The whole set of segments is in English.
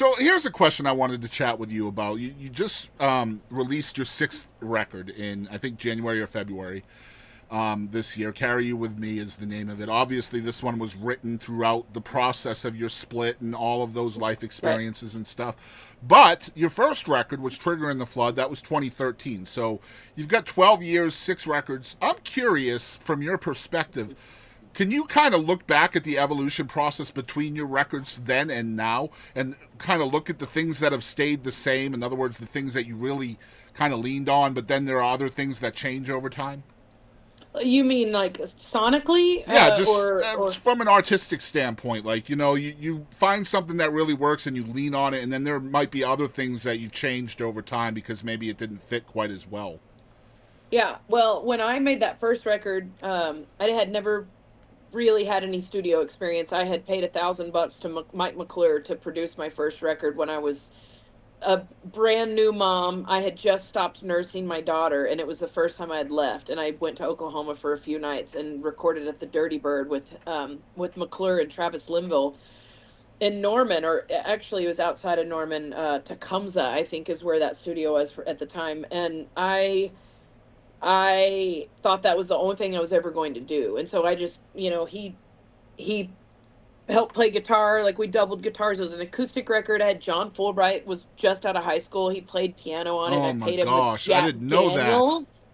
So here's a question I wanted to chat with you about. You just released your sixth record in, I think, January or February this year. Carry You With Me is the name of it. Obviously, this one was written throughout the process of your split and all of those life Right. experiences and stuff. But your first record was Trigger in the Flood. That was 2013. So you've got 12 years, six records. I'm curious, from your perspective, can you kind of look back at the evolution process between your records then and now and kind of look at the things that have stayed the same? In other words, the things that you really kind of leaned on, but then there are other things that change over time? You mean like sonically, Yeah, just or from an artistic standpoint, like, you find something that really works and you lean on it, and then there might be other things that you've changed over time because maybe it didn't fit quite as well. yeah. Well, when I made that first record, I had never really had any studio experience. I had paid $1,000 to Mike McClure to produce my first record when I was a brand new mom. I had just stopped nursing my daughter, and it was the first time I had left. And I went to Oklahoma for a few nights and recorded at the Dirty Bird with McClure and Travis Linville in Norman, or actually it was outside of Norman. Tecumseh, I think, is where that studio was at the time. And I thought that was the only thing I was ever going to do. And so I just, he helped play guitar. Like, we doubled guitars. It was an acoustic record. I had John Fulbright was just out of high school. He played piano on it. Oh I my paid him with gosh, I Jack didn't know that. Daniels.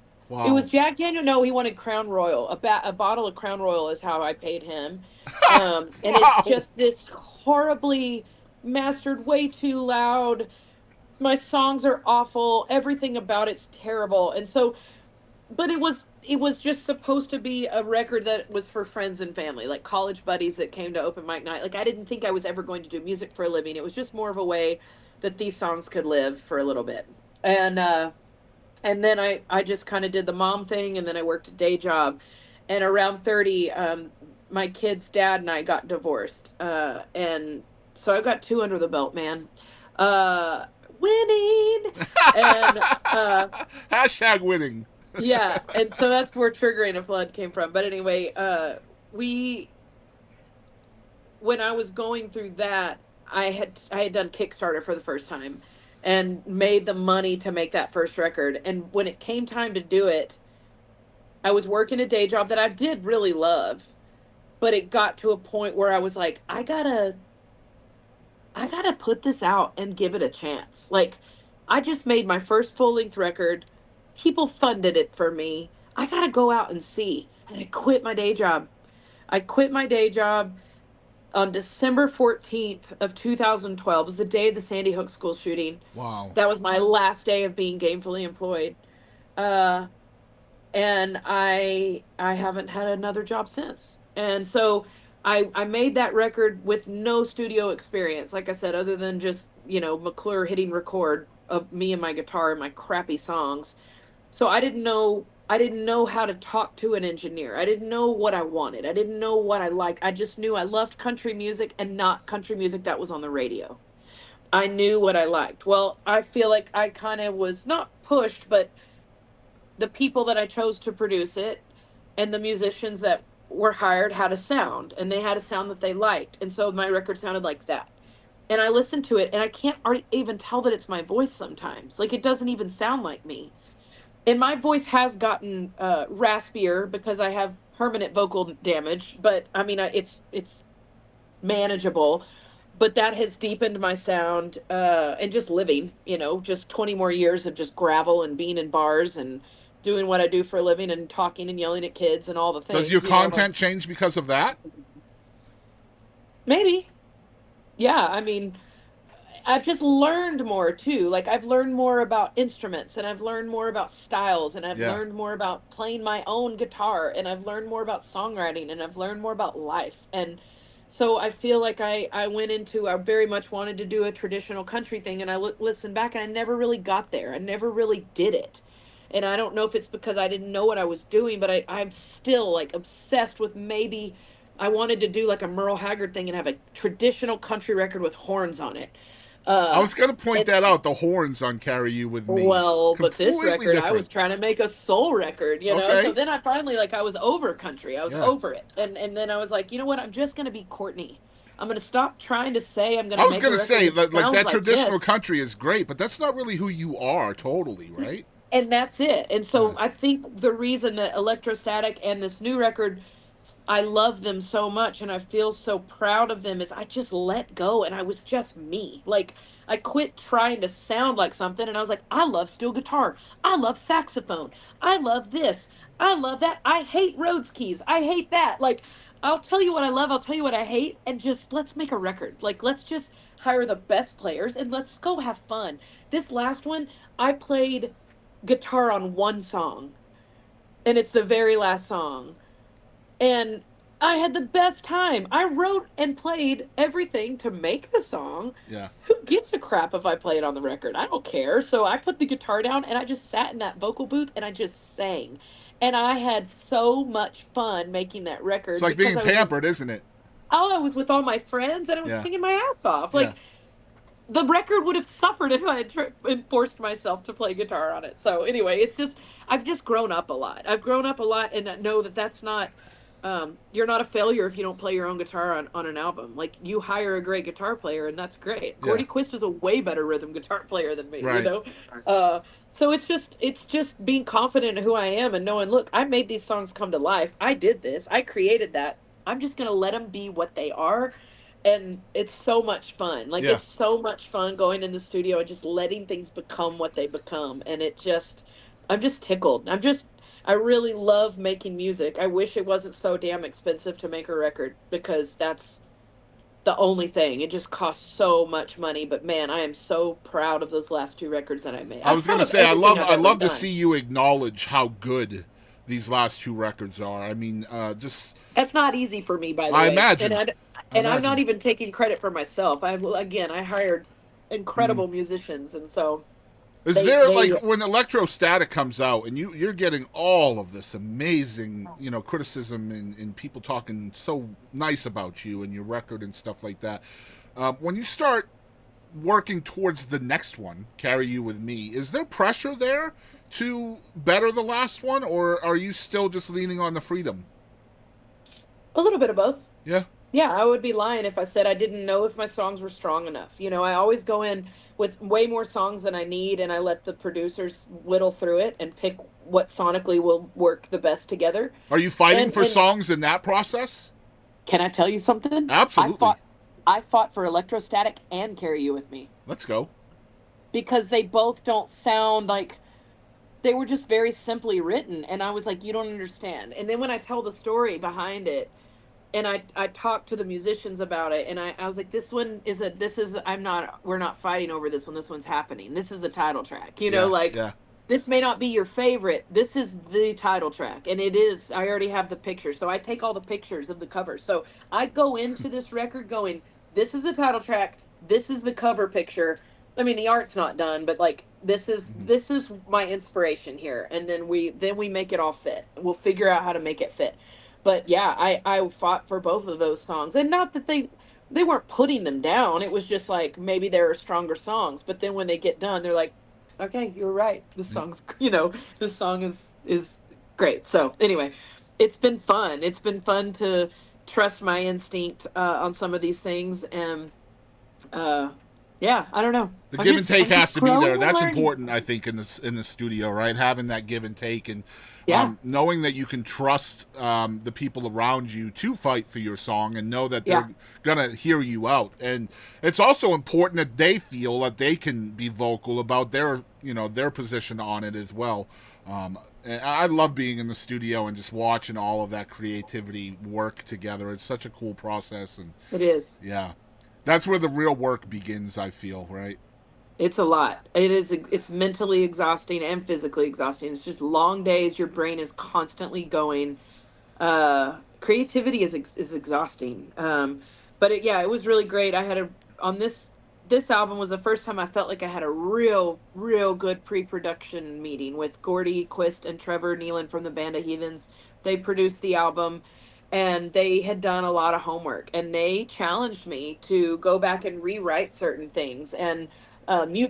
It Wow. was Jack Daniel. No, he wanted Crown Royal. A bottle of Crown Royal is how I paid him. And it's Wow. just this horribly mastered, way too loud. My songs are awful. Everything about it's terrible. And so, but it was just supposed to be a record that was for friends and family, like college buddies that came to open mic night. Like, I didn't think I was ever going to do music for a living. It was just more of a way that these songs could live for a little bit. And then I just kind of did the mom thing, and then I worked a day job. And around 30, my kid's dad and I got divorced. And so I've got two under the belt, man. Uh Winning. And Hashtag winning. yeah, and so that's where triggering a flood came from. But anyway, we when I was going through that, I had done Kickstarter for the first time and made the money to make that first record. And when it came time to do it, I was working a day job that I did really love, but it got to a point where I was like, I gotta put this out and give it a chance. Like, I just made my first full length record. People funded it for me. I gotta go out and see. And I quit my day job. I quit my day job on December 14th of 2012. It was the day of the Sandy Hook school shooting. Wow. That was my last day of being gainfully employed. Uh, and I haven't had another job since. And so I made that record with no studio experience, like I said, other than just, McClure hitting record of me and my guitar and my crappy songs. So I didn't know how to talk to an engineer. I didn't know what I wanted. I didn't know what I liked. I just knew I loved country music, and not country music that was on the radio. I knew what I liked. Well, I feel like I kind of was not pushed, but the people that I chose to produce it and the musicians that were hired had a sound, and they had a sound that they liked. And so my record sounded like that. And I listened to it, and I can't already even tell that it's my voice sometimes. Like, it doesn't even sound like me. And my voice has gotten raspier because I have permanent vocal damage, but I mean, it's manageable. But that has deepened my sound, and just living, just 20 more years of just gravel and being in bars and doing what I do for a living and talking and yelling at kids and all the Does your things, like, content change because of that? maybe. Yeah, I mean, I've just learned more too. Like, I've learned more about instruments, and I've learned more about styles, and I've Yeah. learned more about playing my own guitar, and I've learned more about songwriting, and I've learned more about life. And so I feel like I went into, I very much wanted to do a traditional country thing, and I listened back, and I never really got there. I never really did it. And I don't know if it's because I didn't know what I was doing, but I'm still like obsessed with, maybe I wanted to do like a Merle Haggard thing and have a traditional country record with horns on it. I Uh, was going to point and that out, the horns on Carry You With Me. well, but this Completely record, I was different. trying to make a soul record. So Okay. then I finally, like, I was over country. I was Yeah. over it. And then I was like, you know what? I'm just gonna be Courtney. I'm gonna stop trying to say I'm I gonna was make a gonna record say that like sounds that like traditional this. country is great, but that's not really who you are totally, right? And that's it. And Yeah, so I think the reason that Electrostatic and this new record, I love them so much and I feel so proud of them, is I just let go and I was just me. Like, I quit trying to sound like something and I was like, I love steel guitar. I love saxophone. I love this. I love that. I hate Rhodes keys. I hate that. Like, I'll tell you what I love, I'll tell you what I hate, and just let's make a record. Like, let's just hire the best players and let's go have fun. This last one, I played guitar on one song, and it's the very last song. And I had the best time. I wrote and played everything to make the song. yeah. Who gives a crap if I play it on the record? I don't care. So I put the guitar down and I just sat in that vocal booth and I just sang. And I had so much fun making that It's record like because being I was with pampered, isn't it? oh, I was with all my friends and I was Yeah, singing my ass off. yeah. Like, the record would have suffered if I had forced myself to play guitar on it. So anyway, it's just I've just grown up a lot. I've grown up a lot, and I know that that's not you're not a failure if you don't play your own guitar on an album. Like, you hire a great guitar player, and that's great. Yeah, Gordy Quist is a way better rhythm guitar player than me. You right. know, uh, so it's just being confident in who I am and knowing, look, I made these songs come to life. I did this. I created that. I'm just gonna let them be what they are, and it's so much fun. Like, Yeah. it's so much fun going in the studio and just letting things become what they become. And it just, I'm just tickled. I really love making music. I wish it wasn't so damn expensive to make a record, because that's the only thing. It just costs so much money. But man, I am so proud of those last two records that I made. I I'm was proud gonna of say everything I've I ever love to see done. you acknowledge how good these last two records are. I mean, just That's not easy for me, by the I way. imagine, I And I'm not imagine. even taking credit for myself. I hired Mm. incredible musicians, and so Is they there like they when Electrostatic comes out and you're getting all of this amazing criticism and people talking so nice about you and your record and stuff like that. When you start working towards the next one, Carry You With Me, is there pressure there to better the last one, or are you still just leaning on the freedom? A little bit of both. Yeah. Yeah, I would be lying if I said I didn't know if my songs were strong enough. You know, I always go in with way more songs than I need, and I let the producers whittle through it and pick what sonically will work the best together. Are you fighting for And songs in that process? can I tell you something? Absolutely. I fought for Electrostatic and Carry You With Me, Let's go. because they both don't sound like, they were just very simply written, and I was like, you don't understand. And then when I tell the story behind it, and I talked to the musicians about it, and I was like, this is, I'm not, we're not fighting over this one. This one's happening. This is the title track. You know, Yeah, like, yeah. this may not be your favorite. This is the title track, and it is. I already have the picture, so I take all the pictures of the cover. So I go into this record going, this is the title track. This is the cover picture. I mean, the art's not done, but like, this is my inspiration here, and then we make it all fit. We'll figure out how to make it fit. But yeah, I fought for both of those songs, and not that they weren't putting them down. It was just like, maybe there are stronger songs, but then when they get done, they're like, okay, you're right. This song's, this song is great. So anyway, it's been fun. It's been fun to trust my instinct on some of these things, and uh, yeah, I don't know. The give and take I'm has just to be there. growing and That's learning. important, I think, in the studio, right? Having that give and take, and Yeah, knowing that you can trust the people around you to fight for your song, and know that yeah, they're gonna hear you out. And it's also important that they feel that they can be vocal about their position on it as well. And I love being in the studio and just watching all of that creativity work together. It's such a cool process, and it is. yeah, that's where the real work begins. I feel right. It's a lot. It's mentally exhausting and physically exhausting. It's just long days. Your brain is constantly going. Creativity is exhausting. But yeah, it was really great. I had a on this album was the first time I felt like I had a real good pre-production meeting with Gordy Quist and Trevor Nealon from the Band of Heathens. They produced the album, and they had done a lot of homework, and they challenged me to go back and rewrite certain things, and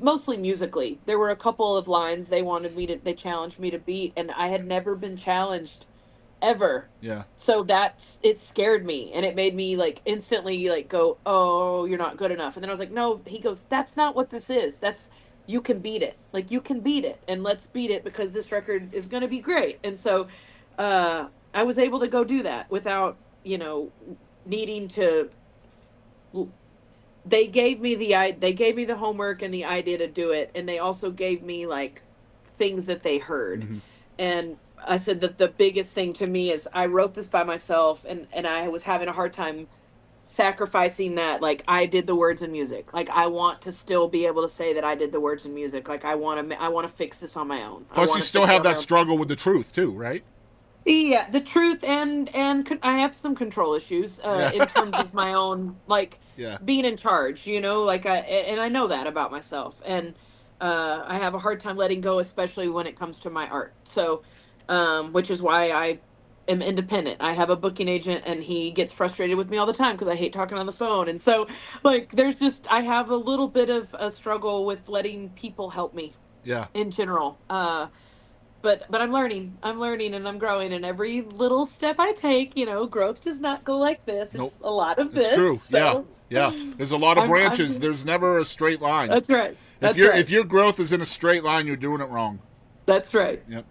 mostly musically. There were a couple of lines they challenged me to beat, and I had never been challenged ever. Yeah. So that's it scared me and it made me like instantly like go, "Oh, you're not good enough." And then I was like, "No." He goes, "That's not what this is. That's you can beat it. Like you can beat it and let's beat it because this record is going to be great." And so I was able to go do that without, needing to they gave me the homework and the idea to do it, and they also gave me like things that they heard. Mm-hmm. And I said that the biggest thing to me is I wrote this by myself, and I was having a hard time sacrificing that. Like I did the words and music. Like I want to still be able to say that I did the words and music. Like I want to fix this on my own. I Plus, you want to still fix it have on my that own. struggle with the truth too, right? Yeah, the truth, and I have some control issues Yeah. in terms of my own, like Yeah. being in charge, like and I know that about myself, and I have a hard time letting go, especially when it comes to my art. So which is why I am independent. I have a booking agent and he gets frustrated with me all the time because I hate talking on the phone. And so like there's just I have a little bit of a struggle with letting people help me Yeah. in general. But I'm learning and I'm growing, and every little step I take, growth does not go like this. Nope. It's a lot of It's this. true. Yeah. So Yeah. There's a lot of branches. I'm There's never a straight line. that's right. If That's your if right. your growth is in a straight line, you're doing it wrong. That's right. Yep.